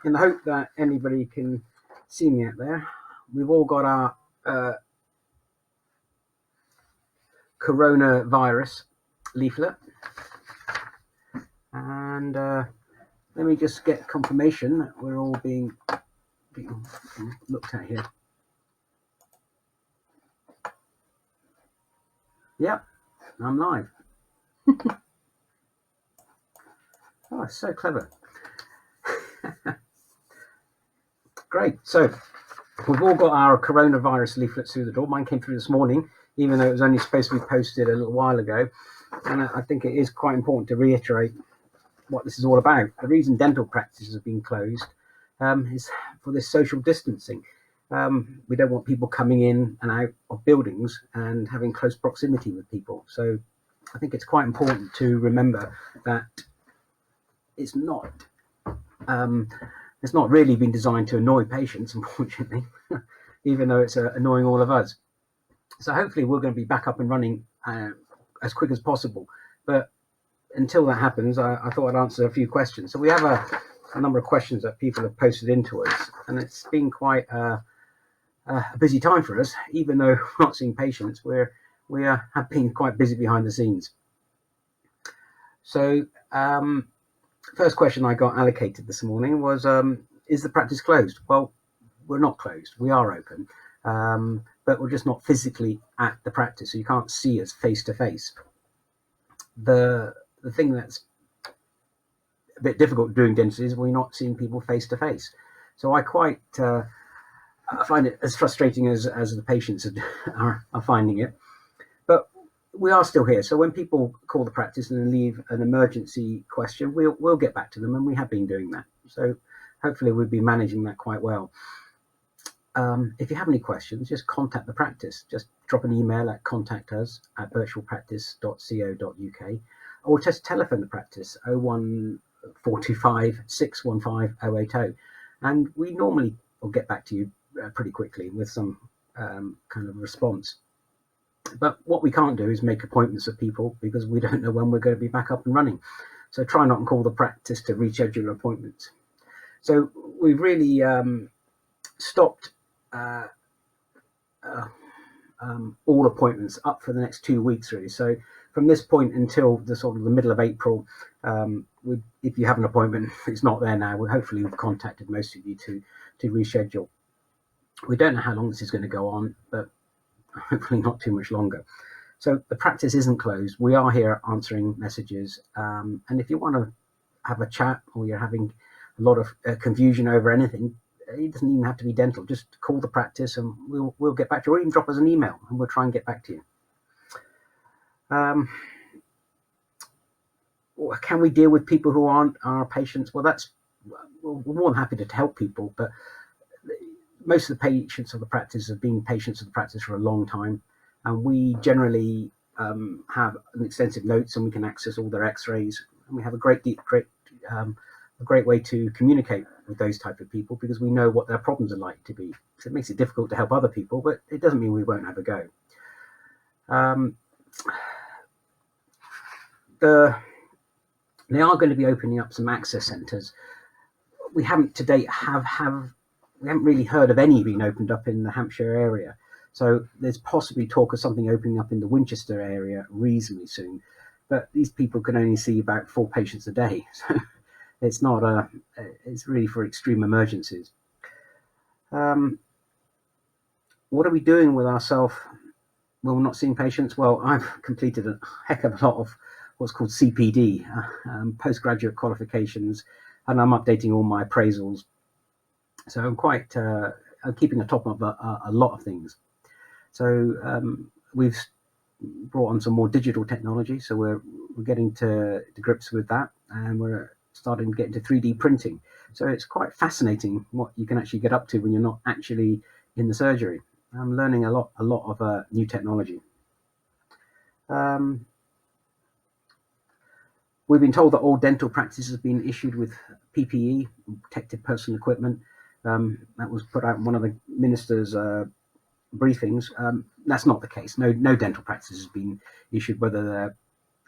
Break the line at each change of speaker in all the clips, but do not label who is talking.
in the hope that anybody can see me out there, we've all got our coronavirus leaflet. And let me just get confirmation that we're all being looked at here. Yep, I'm live. Oh, it's so clever. Great. So we've all got our coronavirus leaflets through the door. Mine came through this morning, even though it was only supposed to be posted a little while ago. And I think it is quite important to reiterate what this is all about. The reason dental practices have been closed is for this social distancing. We don't want people coming in and out of buildings and having close proximity with people. So I think it's quite important to remember that it's not really been designed to annoy patients, unfortunately, even though it's annoying all of us. So hopefully we're going to be back up and running as quick as possible. But until that happens, I thought I'd answer a few questions. So we have a number of questions that people have posted into us, and it's been quite a busy time for us. Even though we're not seeing patients, we have been quite busy behind the scenes. So first question I got allocated this morning was, is the practice closed? Well, we're not closed. We are open, but we're just not physically at the practice, so you can't see us face to face. The thing that's a bit difficult doing dentistry is we're not seeing people face to face. So I quite I find it as frustrating as the patients are finding it. But we are still here. So when people call the practice and leave an emergency question, we'll get back to them, and we have been doing that. So hopefully we'll be managing that quite well. If you have any questions, just contact the practice. Just drop an email at contact@birchfieldpractice.co.uk, or just telephone the practice 01425 615 080, and we normally will get back to you pretty quickly with some kind of response. But what we can't do is make appointments with people because we don't know when we're going to be back up and running. So try not to call the practice to reschedule appointments. So we've really stopped all appointments up for the next 2 weeks, really. So from this point until the sort of the middle of April, if you have an appointment, it's not there now. Hopefully we've contacted most of you to reschedule. We don't know how long this is going to go on, but hopefully not too much longer. So the practice isn't closed. We are here answering messages. And if you want to have a chat, or you're having a lot of confusion over anything, it doesn't even have to be dental. Just call the practice and we'll get back to you, or even drop us an email and we'll try and get back to you. Can we deal with people who aren't our patients? Well, we're more than happy to help people, but most of the patients of the practice have been patients of the practice for a long time, and we generally have an extensive notes, and we can access all their x-rays, and we have a great way to communicate with those type of people because we know what their problems are likely to be. So it makes it difficult to help other people, but it doesn't mean we won't have a go. They are going to be opening up some access centres. We haven't to date we haven't really heard of any being opened up in the Hampshire area. So there's possibly talk of something opening up in the Winchester area reasonably soon. But these people can only see about 4 patients a day. So it's not it's really for extreme emergencies. What are we doing with ourselves when we're not seeing patients? Well, I've completed a heck of a lot of what's called CPD, postgraduate qualifications, and I'm updating all my appraisals. So I'm keeping a top of a lot of things. So we've brought on some more digital technology. So we're getting to grips with that, and we're starting to get into 3D printing. So it's quite fascinating what you can actually get up to when you're not actually in the surgery. I'm learning a lot of new technology. We've been told that all dental practices have been issued with PPE, protective personal equipment. That was put out in one of the minister's briefings. That's not the case. No dental practice has been issued, whether they're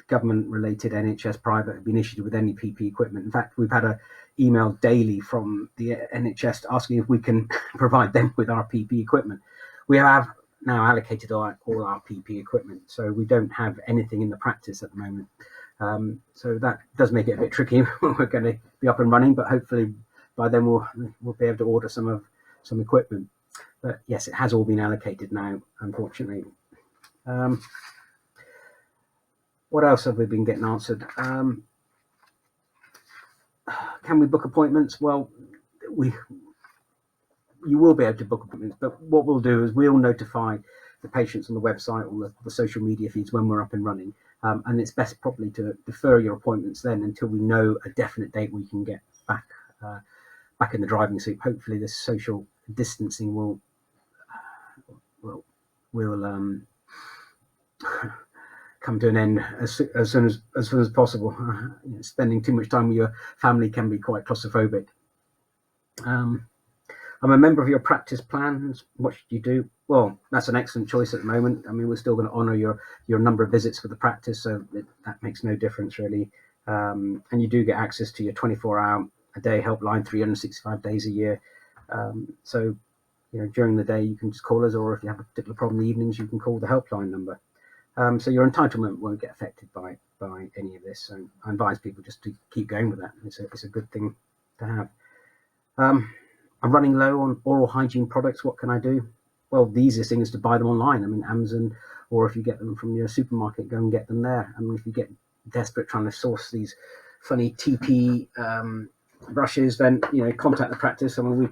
government-related, NHS, private, have been issued with any PPE equipment. In fact, we've had a emails daily from the NHS asking if we can provide them with our PP equipment. We have now allocated all our PP equipment, so we don't have anything in the practice at the moment. So that does make it a bit tricky when we're going to be up and running, but hopefully by then we'll be able to order some equipment. But yes, it has all been allocated now, unfortunately. What else have we been getting answered? Can we book appointments? Well, you will be able to book appointments, but what we'll do is we'll notify the patients on the website or the social media feeds when we're up and running. And it's best probably to defer your appointments then until we know a definite date we can get back in the driving seat. Hopefully this social distancing will come to an end as soon as possible. Spending too much time with your family can be quite claustrophobic. I'm a member of your practice plans. What should you do? Well, that's an excellent choice at the moment. I mean, we're still going to honour your number of visits for the practice, so that makes no difference really. And you do get access to your 24-hour-a-day helpline, 365 days a year. So, during the day you can just call us, or if you have a particular problem in the evenings, you can call the helpline number. So your entitlement won't get affected by any of this. So I advise people just to keep going with that. It's a good thing to have. I'm running low on oral hygiene products. What can I do? Well, the easiest thing is to buy them online. I mean, Amazon, or if you get them from your supermarket, go and get them there. I mean, if you get desperate trying to source these funny TP brushes, then contact the practice. I mean, we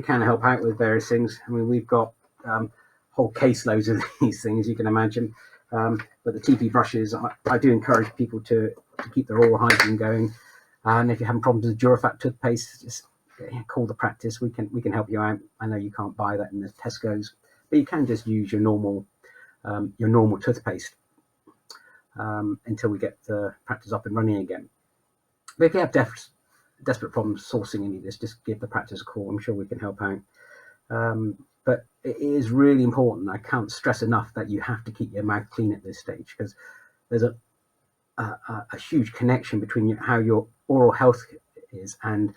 can help out with various things. I mean, we've got whole caseloads of these things, you can imagine. But the TP brushes, I do encourage people to keep their oral hygiene going. And if you're having problems with Durafat toothpaste, just call the practice. We can help you out. I know you can't buy that in the Tesco's, but you can just use your normal toothpaste until we get the practice up and running again. But if you have desperate problems sourcing any of this, just give the practice a call. I'm sure we can help out. But it is really important. I can't stress enough that you have to keep your mouth clean at this stage, because there's a huge connection between how your oral health is and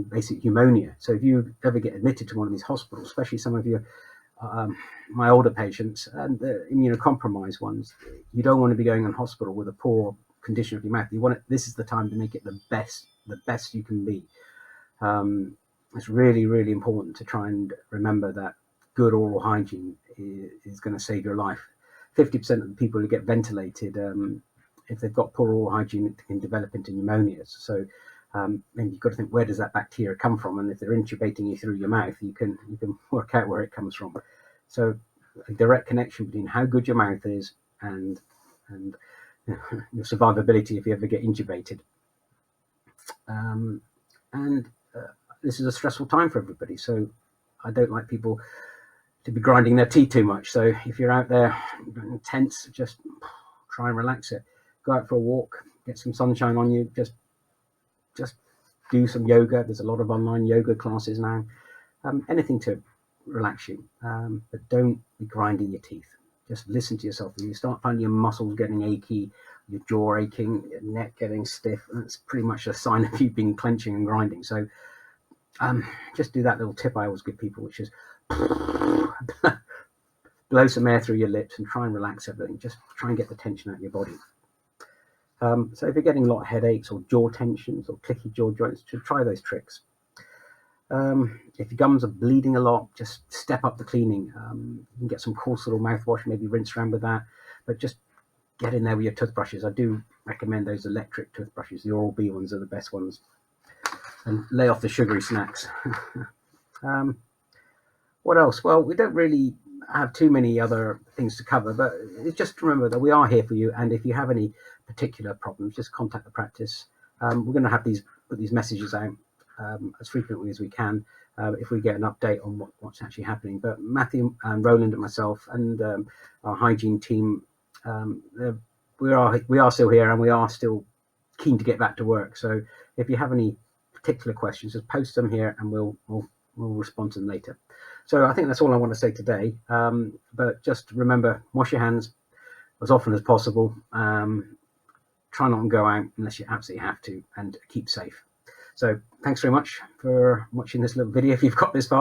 basic pneumonia. So if you ever get admitted to one of these hospitals, especially some of your my older patients and the immunocompromised ones, you don't want to be going in hospital with a poor condition of your mouth. This is the time to make it the best you can be. It's really, really important to try and remember that good oral hygiene is going to save your life. 50% of the people who get ventilated, if they've got poor oral hygiene, it can develop into pneumonia. So then you've got to think, where does that bacteria come from? And if they're intubating you through your mouth, you can work out where it comes from. So a direct connection between how good your mouth is and your survivability if you ever get intubated. This is a stressful time for everybody, so I don't like people to be grinding their teeth too much. So if you're out there tense, just try and relax it. Go out for a walk, get some sunshine on you, just do some yoga. There's a lot of online yoga classes now. Anything to relax you, but don't be grinding your teeth. Just listen to yourself. When you start finding your muscles getting achy, your jaw aching, your neck getting stiff, that's pretty much a sign of you being clenching and grinding. So just do that little tip I always give people, which is blow some air through your lips and try and relax everything. Just try and get the tension out of your body. So if you're getting a lot of headaches or jaw tensions or clicky jaw joints, just try those tricks. If your gums are bleeding a lot, just step up the cleaning. You can get some coarse little mouthwash, maybe rinse around with that, but just get in there with your toothbrushes. I do recommend those electric toothbrushes. The Oral-B ones are the best ones. And lay off the sugary snacks. What else? Well, we don't really have too many other things to cover, but it's just to remember that we are here for you. And if you have any particular problems, just contact the practice. We're going to have put these messages out as frequently as we can if we get an update on what's actually happening. But Matthew and Roland and myself and our hygiene team, we are still here and we are still keen to get back to work. So if you have any particular questions, just post them here and we'll respond to them later. So I think that's all I want to say today. But just remember, wash your hands as often as possible. Try not to go out unless you absolutely have to, and keep safe. So thanks very much for watching this little video if you've got this far.